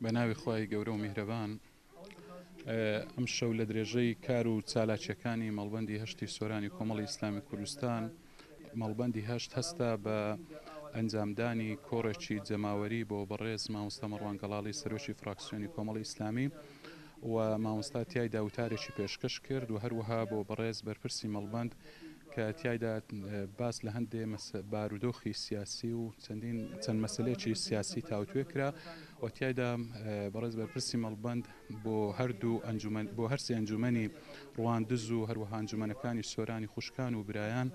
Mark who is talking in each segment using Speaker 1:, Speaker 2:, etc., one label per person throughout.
Speaker 1: بەناوی خۆی گەورە و میهرەبان ئەم شەو لە درێژەی کار و چالاکیەکانی مەڵبەندی هەشتی سۆرانی کۆمەڵی ئیسلامی کوردستان مەڵبەندی هەشت هەستا بە ئەنجامدانی کۆڕێکی جەماوەری بۆ بەڕێز مامۆستا مەڕوان گەڵاڵی سەرۆکی فراکسیۆنی کۆمەڵی ئیسلامی و مامۆستا تیایدا وتارێکی پێشکەش کرد و هەروەها بۆ بەڕێز بەرپرسی مەڵبەند کە تیایدا باس لە هەندێ بارودۆخی سیاسی و چەند مەسلەیەکی سیاسی تاوتوێ کرا و تیایدا بەڕێز بەرپرسی مەڵبەند بۆ هەردوو ئەنجومەن بۆ هەرسی ئەنجومەنی ڕواندز و هەروەها ئەنجومەنەکانی سۆرانی خوشکان و برایان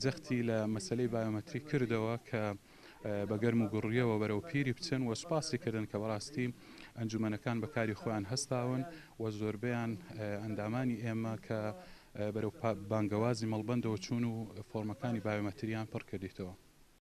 Speaker 1: جەختی لە مەسلەی بایۆمەتری کردەوە کە بەگەرم و گوڕیەوە بەرەو پیری بچن و سوپاسی کردن کە بەڕاستی ئەنجومەنەکان بەکاری خۆیان هەستاون و زۆربیان ئەندامانی ئێمە کە بەرەو بانگەوازی مەڵبەندەوە چوون و فۆرمەکانی بایۆمەتریان پڕ کردیتەوە.